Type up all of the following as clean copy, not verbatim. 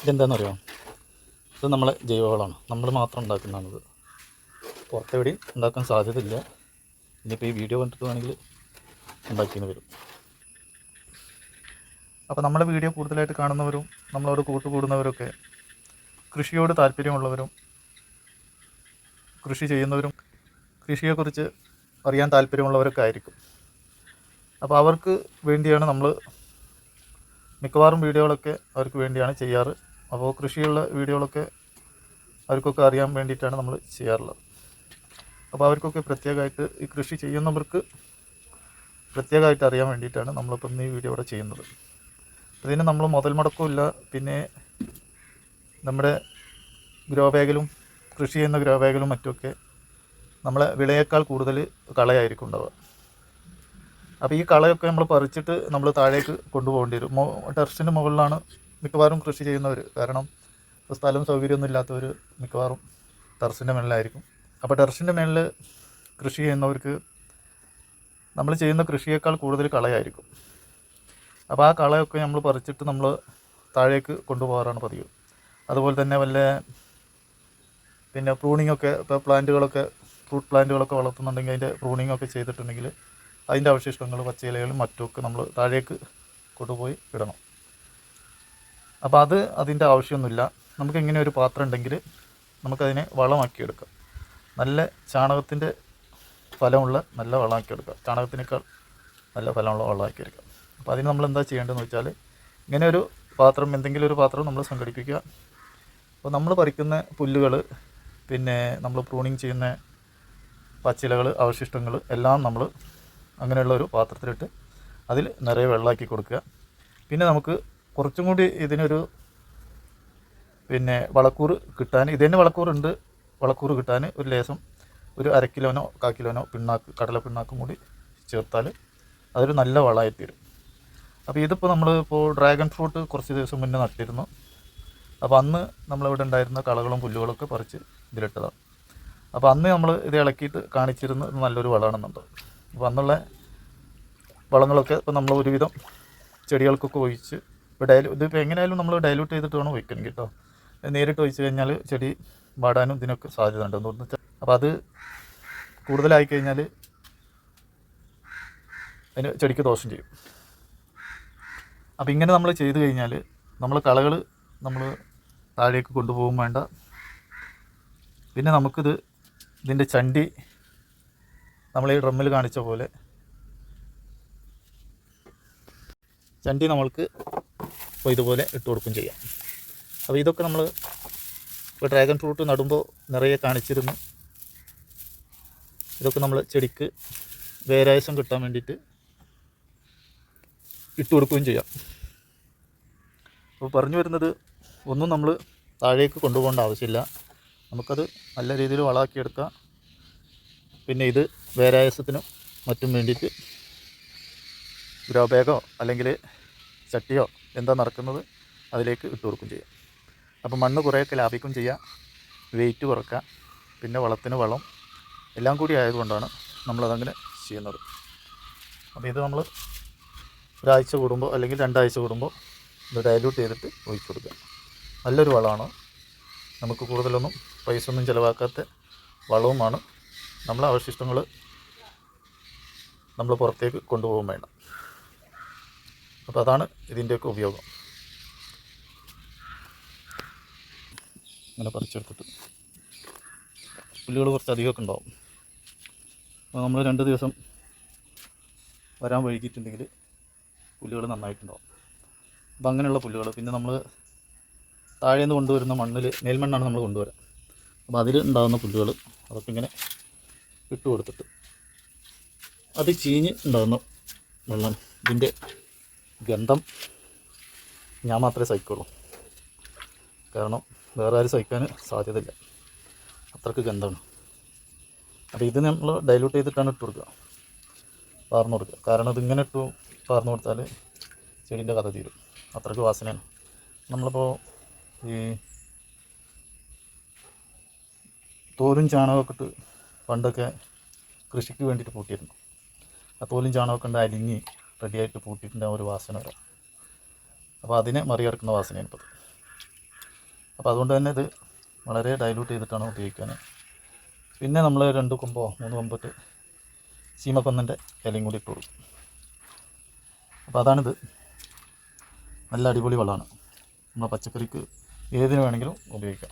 ഇതെന്താണെന്നറിയോ? ഇത് നമ്മളെ ജൈവവളമാണ്. നമ്മൾ മാത്രം ഉണ്ടാക്കുന്നതാണിത്. പുറത്തെവിടെയും ഉണ്ടാക്കാൻ സാധ്യതയില്ല. ഇനിയിപ്പോൾ ഈ വീഡിയോ കണ്ടിട്ട് വേണമെങ്കിൽ ഉണ്ടാക്കിയെന്ന് വരും. അപ്പോൾ നമ്മുടെ വീഡിയോ കൂടുതലായിട്ട് കാണുന്നവരും നമ്മളോട് കൂട്ടുകൂടുന്നവരൊക്കെ കൃഷിയോട് താല്പര്യമുള്ളവരും കൃഷി ചെയ്യുന്നവരും കൃഷിയെക്കുറിച്ച് അറിയാൻ താല്പര്യമുള്ളവരൊക്കെ ആയിരിക്കും. അപ്പോൾ അവർക്ക് വേണ്ടിയാണ് നമ്മൾ മിക്കവാറും വീഡിയോകളൊക്കെ അവർക്ക് വേണ്ടിയാണ് ചെയ്യാറ്. അപ്പോൾ കൃഷിയുള്ള വീഡിയോകളൊക്കെ അവർക്കൊക്കെ അറിയാൻ വേണ്ടിയിട്ടാണ് നമ്മൾ ചെയ്യാറുള്ളത്. അപ്പോൾ അവർക്കൊക്കെ പ്രത്യേകമായിട്ട് ഈ കൃഷി ചെയ്യുന്നവർക്ക് പ്രത്യേകമായിട്ട് അറിയാൻ വേണ്ടിയിട്ടാണ് നമ്മളിപ്പോൾ ഇന്ന് ഈ വീഡിയോ ഇവിടെ ചെയ്യുന്നത്. അതിന് നമ്മൾ മുതൽ മുടക്കമില്ല. പിന്നെ നമ്മുടെ ഗ്രോ ബാഗിലും കൃഷി ചെയ്യുന്ന ഗ്രോ ബാഗിലും മറ്റുമൊക്കെ നമ്മളെ വിളയേക്കാൾ കൂടുതൽ കളയായിരിക്കും ഉണ്ടാവുക. അപ്പോൾ ഈ കളയൊക്കെ നമ്മൾ പറിച്ചിട്ട് നമ്മൾ താഴേക്ക് കൊണ്ടുപോകേണ്ടി വരും. ടെറസിൻ്റെ മുകളിലാണ് മിക്കവാറും കൃഷി ചെയ്യുന്നവർ. കാരണം സ്ഥലവും സൗകര്യമൊന്നും ഇല്ലാത്തവർ മിക്കവാറും ടെറസിൻ്റെ മേളിലായിരിക്കും. അപ്പോൾ ടെറസിൻ്റെ മേളിൽ കൃഷി ചെയ്യുന്നവർക്ക് നമ്മൾ ചെയ്യുന്ന കൃഷിയേക്കാൾ കൂടുതൽ കളയായിരിക്കും. അപ്പോൾ ആ കളയൊക്കെ നമ്മൾ പറിച്ചിട്ട് നമ്മൾ താഴേക്ക് കൊണ്ടുപോകാറാണ് പതിവ്. അതുപോലെ തന്നെ പിന്നെ പ്രൂണിങ്ങൊക്കെ, ഇപ്പോൾ പ്ലാന്റുകളൊക്കെ ഫ്രൂട്ട് പ്ലാന്റുകളൊക്കെ വളർത്തുന്നുണ്ടെങ്കിൽ അതിൻ്റെ പ്രൂണിങ്ങൊക്കെ ചെയ്തിട്ടുണ്ടെങ്കിൽ അതിൻ്റെ അവശിഷ്ടങ്ങൾ പച്ചയിലകളും മറ്റുമൊക്കെ നമ്മൾ താഴേക്ക് കൊണ്ടുപോയി ഇടണം. അപ്പോൾ അതിൻ്റെ ആവശ്യമൊന്നുമില്ല. നമുക്കിങ്ങനെ ഒരു പാത്രം ഉണ്ടെങ്കിൽ നമുക്കതിനെ വളമാക്കിയെടുക്കാം. നല്ല ചാണകത്തിൻ്റെ ഫലമുള്ള നല്ല വളമാക്കിയെടുക്കാം. ചാണകത്തിനേക്കാൾ നല്ല ഫലമുള്ള വളമാക്കിയെടുക്കാം. അപ്പോൾ അതിന് നമ്മൾ എന്താ ചെയ്യേണ്ടതെന്ന് വെച്ചാൽ, ഇങ്ങനെ ഒരു പാത്രം, എന്തെങ്കിലും ഒരു പാത്രം നമ്മൾ സംഘടിപ്പിക്കുക. അപ്പോൾ നമ്മൾ പറിക്കുന്ന പുല്ലുകൾ, പിന്നെ നമ്മൾ പ്രൂണിങ് ചെയ്യുന്ന പച്ചിലകൾ, അവശിഷ്ടങ്ങൾ എല്ലാം നമ്മൾ അങ്ങനെയുള്ള ഒരു പാത്രത്തിലിട്ട് അതിൽ നിറയെ വെള്ളമാക്കി കൊടുക്കുക. പിന്നെ നമുക്ക് കുറച്ചും കൂടി ഇതിനൊരു പിന്നെ വളക്കൂറ് കിട്ടാൻ, ഇതന്നെ വളക്കൂറുണ്ട്, വളക്കൂറ് കിട്ടാൻ ഒരു ലേശം ഒരു 1/2 കിലോനോ 1/4 കിലോനോ കടല പിണ്ണാക്കും കൂടി ചേർത്താൽ അതൊരു നല്ല വളമായി തീരും. അപ്പോൾ ഇതിപ്പോൾ നമ്മളിപ്പോൾ ഡ്രാഗൺ ഫ്രൂട്ട് കുറച്ച് ദിവസം മുന്നേ നട്ടിരുന്നു. അപ്പോൾ അന്ന് നമ്മളിവിടെ ഉണ്ടായിരുന്ന കളകളും പുല്ലുകളൊക്കെ പറിച്ച് ഇതിലിട്ടതാണ്. അപ്പോൾ അന്ന് നമ്മൾ ഇത് ഇളക്കിയിട്ട് കാണിച്ചിരുന്നു നല്ലൊരു വളമാണെന്നുണ്ട്. അപ്പോൾ അന്നുള്ള വളങ്ങളൊക്കെ ഇപ്പോൾ നമ്മൾ ഒരുവിധം ചെടികൾക്കൊക്കെ ഒഴിച്ച് ഇപ്പോൾ ഇതിപ്പോൾ എങ്ങനെയായാലും നമ്മൾ ഡൈല്യൂട്ട് ചെയ്തിട്ട് വേണം ഒഴിക്കണം കേട്ടോ. നേരിട്ട് ഒഴിച്ച് കഴിഞ്ഞാൽ ചെടി വാടാനും ഇതിനൊക്കെ സാധ്യത ഉണ്ട്. എന്ന് വെച്ചാൽ അപ്പോൾ അത് കൂടുതലായി കഴിഞ്ഞാൽ അതിന് ചെടിക്ക് ദോഷം ചെയ്യും. അപ്പോൾ ഇങ്ങനെ നമ്മൾ ചെയ്ത് കഴിഞ്ഞാൽ നമ്മൾ കളകൾ നമ്മൾ താഴേക്ക് കൊണ്ടുപോകും വേണ്ട. പിന്നെ ഇതിൻ്റെ ചണ്ടി നമ്മൾ ഈ ഡ്രമ്മിൽ കാണിച്ച പോലെ ചണ്ടി നമ്മൾക്ക് ഇപ്പോൾ ഇതുപോലെ ഇട്ട് കൊടുക്കും ചെയ്യാം. അപ്പോൾ ഇതൊക്കെ നമ്മൾ ഇപ്പോൾ ഡ്രാഗൺ ഫ്രൂട്ട് നടുമ്പോൾ നിറയെ കാണിച്ചിരുന്നു. ഇതൊക്കെ നമ്മൾ ചെടിക്ക് വേരായസം കിട്ടാൻ വേണ്ടിയിട്ട് ഇട്ട് കൊടുക്കുകയും ചെയ്യാം. അപ്പോൾ പറഞ്ഞു വരുന്നത്, ഒന്നും നമ്മൾ താഴേക്ക് കൊണ്ടുപോകേണ്ട ആവശ്യമില്ല. നമുക്കത് നല്ല രീതിയിൽ വളമാക്കിയെടുക്കാം. പിന്നെ ഇത് വേരായസത്തിനും മറ്റും വേണ്ടിയിട്ട് ഗ്രോ ബാഗോ അല്ലെങ്കിൽ ചട്ടിയോ എന്താ നടക്കുന്നത് അതിലേക്ക് ഇട്ട് കൊടുക്കുകയും ചെയ്യാം. അപ്പോൾ മണ്ണ് കുറേയൊക്കെ ലാഭിക്കുകയും ചെയ്യാം, വെയിറ്റ് കുറയ്ക്കാം. പിന്നെ വളത്തിന് വളം എല്ലാം കൂടി ആയതുകൊണ്ടാണ് നമ്മളതങ്ങനെ ചെയ്യുന്നത്. അപ്പോൾ ഇത് നമ്മൾ ഒരാഴ്ച കൂടുമ്പോൾ അല്ലെങ്കിൽ 2 ആഴ്ച കൂടുമ്പോൾ ഇത് ഡൈല്യൂട്ട് ചെയ്തിട്ട് ഒഴിച്ചു കൊടുക്കുക. നല്ലൊരു വളമാണ്. നമുക്ക് കൂടുതലൊന്നും പൈസ ഒന്നും ചിലവാക്കാത്ത വളവുമാണ്. നമ്മളെ അവശിഷ്ടങ്ങൾ നമ്മൾ പുറത്തേക്ക് കൊണ്ടുപോകാൻ വേണ്ട. അപ്പോൾ അതാണ് ഇതിൻ്റെയൊക്കെ ഉപയോഗം. ഇങ്ങനെ പറിച്ചെടുത്തിട്ട് പുല്ലുകൾ കുറച്ച് അധികമൊക്കെ ഉണ്ടാവും. അപ്പോൾ നമ്മൾ 2 ദിവസം വരാൻ വൈകിട്ടുണ്ടെങ്കിൽ പുല്ലുകൾ നന്നായിട്ടുണ്ടാവും. അപ്പോൾ അങ്ങനെയുള്ള പുല്ലുകൾ, പിന്നെ നമ്മൾ താഴെ നിന്ന് കൊണ്ടുവരുന്ന മേൽമണ്ണാണ് നമ്മൾ കൊണ്ടുവരിക. അപ്പോൾ അതിൽ ഉണ്ടാകുന്ന പുല്ലുകൾ അതൊക്കെ ഇങ്ങനെ ഇട്ട് കൊടുത്തിട്ട് അത് ചീഞ്ഞ് ഉണ്ടാകുന്ന വെള്ളം, ഇതിൻ്റെ ഗന്ധം ഞാൻ മാത്രമേ സഹിക്കുള്ളൂ. കാരണം വേറെ ആരും സഹിക്കാൻ സാധ്യതയില്ല, അത്രയ്ക്ക് ഗന്ധമാണ്. അപ്പോൾ ഇത് നമ്മൾ ഡൈല്യൂട്ട് ചെയ്തിട്ടാണ് ഇട്ട് കൊടുക്കുക, പാർന്നു കൊടുക്കുക. കാരണം ഇതിങ്ങനെ പാർന്നു കൊടുത്താൽ ചെടീൻ്റെ കഥ തീരും, അത്രയ്ക്ക് വാസനയാണ്. നമ്മളിപ്പോൾ ഈ തോലും ചാണകമൊക്കെ ഇട്ട് പണ്ടൊക്കെ കൃഷിക്ക് വേണ്ടിയിട്ട് പൂട്ടിയിരുന്നു. ആ തോലും ചാണകമൊക്കെ ഉണ്ട് അലിഞ്ഞ് റെഡിയായിട്ട് പൂട്ടിയിട്ടുണ്ട്, ആ ഒരു വാസന വരാം. അപ്പോൾ അതിനെ മറികടക്കുന്ന വാസനയാണ് ഇപ്പോൾ. അപ്പോൾ അതുകൊണ്ട് തന്നെ ഇത് വളരെ ഡൈല്യൂട്ട് ചെയ്തിട്ടാണ് ഉപയോഗിക്കാൻ. പിന്നെ നമ്മൾ 2 കൊമ്പോ 3 കൊമ്പൊക്കെ ചീമക്കൊന്നൻ്റെ ഇലയും കൂടി ഇട്ട് കൊടുക്കും. അപ്പോൾ അതാണിത്. നല്ല അടിപൊളി വളമാണ്. നമ്മളെ പച്ചക്കറിക്ക് ഏതിന് വേണമെങ്കിലും ഉപയോഗിക്കാം.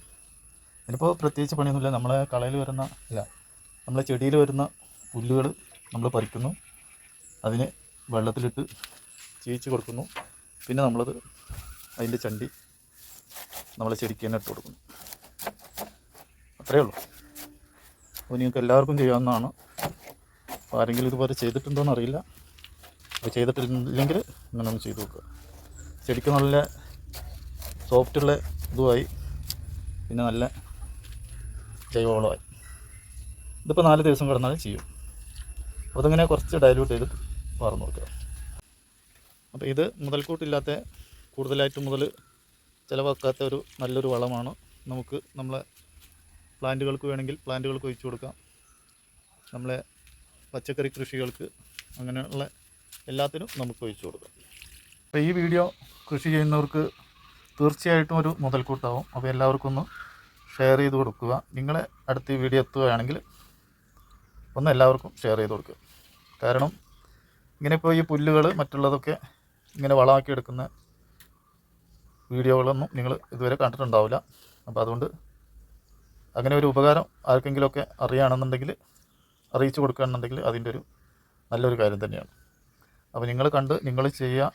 ഇതിനിപ്പോൾ പ്രത്യേകിച്ച് പണിയൊന്നുമില്ല. നമ്മളെ കളയിൽ വരുന്ന നമ്മളെ ചെടിയിൽ വരുന്ന പുല്ലുകൾ നമ്മൾ പറിക്കുന്നു, അതിന് വെള്ളത്തിലിട്ട് ചീച്ച് കൊടുക്കുന്നു. പിന്നെ നമ്മളത് അതിൻ്റെ ചണ്ടി നമ്മളെ ചെടിക്ക് തന്നെ ഇട്ട് കൊടുക്കുന്നു. അത്രയേ ഉള്ളൂ. അപ്പോൾ നിങ്ങൾക്ക് എല്ലാവർക്കും ചെയ്യാവുന്നതാണ്. അപ്പോൾ ആരെങ്കിലും ഇതുപോലെ ചെയ്തിട്ടുണ്ടോയെന്ന് അറിയില്ല. അപ്പോൾ ചെയ്തിട്ടില്ലെങ്കിൽ ഇങ്ങനെ ഒന്ന് ചെയ്ത് നോക്കുക. ചെടിക്ക് നല്ല സോഫ്റ്റുള്ള ഇതുമായി, പിന്നെ നല്ല ജൈവവളമായി. ഇതിപ്പോൾ 4 ദിവസം കിടന്നാലും ചെയ്യും. അപ്പോൾ അതിങ്ങനെ കുറച്ച് ഡൈല്യൂട്ട് ചെയ്ത് വാർന്നു നോക്കുക. അപ്പോൾ ഇത് മുതൽക്കൂട്ടില്ലാത്ത, കൂടുതലായിട്ട് മുതൽ ചിലവാക്കാത്ത ഒരു നല്ലൊരു വളമാണ്. നമുക്ക് നമ്മളെ പ്ലാന്റുകൾക്ക് വേണമെങ്കിൽ പ്ലാന്റുകൾക്ക് ഒഴിച്ചു കൊടുക്കാം. നമ്മളെ പച്ചക്കറി കൃഷികൾക്ക്, അങ്ങനെയുള്ള എല്ലാത്തിനും നമുക്ക് ഒഴിച്ചു കൊടുക്കാം. അപ്പോൾ ഈ വീഡിയോ കൃഷി ചെയ്യുന്നവർക്ക് തീർച്ചയായിട്ടും ഒരു മുതൽക്കൂട്ടാവും. അപ്പോൾ എല്ലാവർക്കും ഒന്ന് ഷെയർ ചെയ്ത് കൊടുക്കുക. നിങ്ങളെ അടുത്ത് ഈ വീഡിയോ എത്തുകയാണെങ്കിൽ ഒന്ന് എല്ലാവർക്കും ഷെയർ ചെയ്ത് കൊടുക്കുക. കാരണം ഇങ്ങനെ ഇപ്പോൾ ഈ പുല്ലുകൾ മറ്റുള്ളതൊക്കെ ഇങ്ങനെ വളമാക്കി എടുക്കുന്ന വീഡിയോകളൊന്നും നിങ്ങൾ ഇതുവരെ കണ്ടിട്ടുണ്ടാവില്ല. അപ്പോൾ അതുകൊണ്ട് അങ്ങനെ ഒരു ഉപകാരം ആർക്കെങ്കിലുമൊക്കെ അറിയുകയാണെന്നുണ്ടെങ്കിൽ, അറിയിച്ചു കൊടുക്കുകയാണെന്നുണ്ടെങ്കിൽ അതിൻ്റെ ഒരു നല്ലൊരു കാര്യം തന്നെയാണ്. അപ്പോൾ നിങ്ങൾ കണ്ട് നിങ്ങൾ ചെയ്യുക,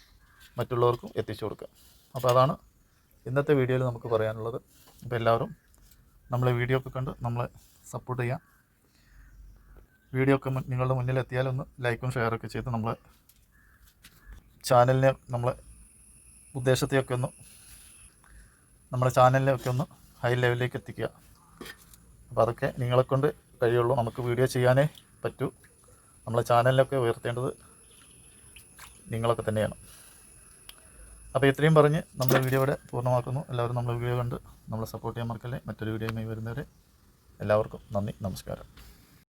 മറ്റുള്ളവർക്കും എത്തിച്ചു കൊടുക്കുക. അപ്പോൾ അതാണ് ഇന്നത്തെ വീഡിയോയിൽ നമുക്ക് പറയാനുള്ളത്. അപ്പോൾ എല്ലാവരും നമ്മളെ വീഡിയോ ഒക്കെ കണ്ട് നമ്മളെ സപ്പോർട്ട് ചെയ്യാം. വീഡിയോ ഒക്കെ നിങ്ങളുടെ മുന്നിലെത്തിയാൽ ഒന്ന് ലൈക്കും ഷെയറൊക്കെ ചെയ്ത് നമ്മളെ ചാനലിനെ, നമ്മളെ ഉദ്ദേശത്തെയൊക്കെ ഒന്ന്, നമ്മുടെ ചാനലിനെയൊക്കെ ഒന്ന് ഹൈ ലെവലിലേക്ക് എത്തിക്കുക. അപ്പോൾ അതൊക്കെ നിങ്ങളെക്കൊണ്ട് കഴിയുള്ളൂ. നമുക്ക് വീഡിയോ ചെയ്യാനേ പറ്റൂ. നമ്മളെ ചാനലിനൊക്കെ ഉയർത്തേണ്ടത് നിങ്ങളൊക്കെ തന്നെയാണ്. അപ്പോൾ ഇത്രയും പറഞ്ഞ് നമ്മൾ വീഡിയോ ഇവിടെ പൂർണ്ണമാക്കുന്നു. എല്ലാവരും നമ്മളെ വീഡിയോ കണ്ട് നമ്മളെ സപ്പോർട്ട് ചെയ്യാൻ മറക്കല്ലേ. മറ്റൊരു വീഡിയോയുമായി വരുന്നവരെ എല്ലാവർക്കും നന്ദി, നമസ്കാരം.